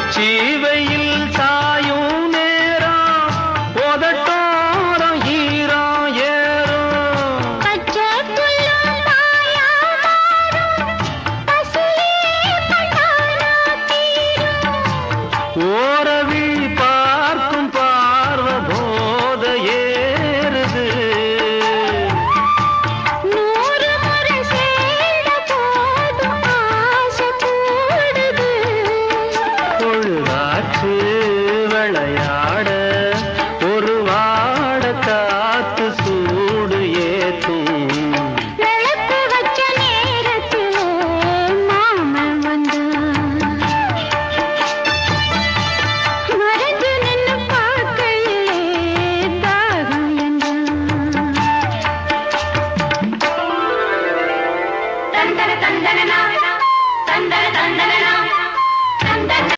உச்சிவையில் சாயும் நேரம் உதட்டோரம் ஈரம் ஏறும் பச்சை புல்லும் மாயா மாறும் பசியே கண்டானா தீரும் ஓ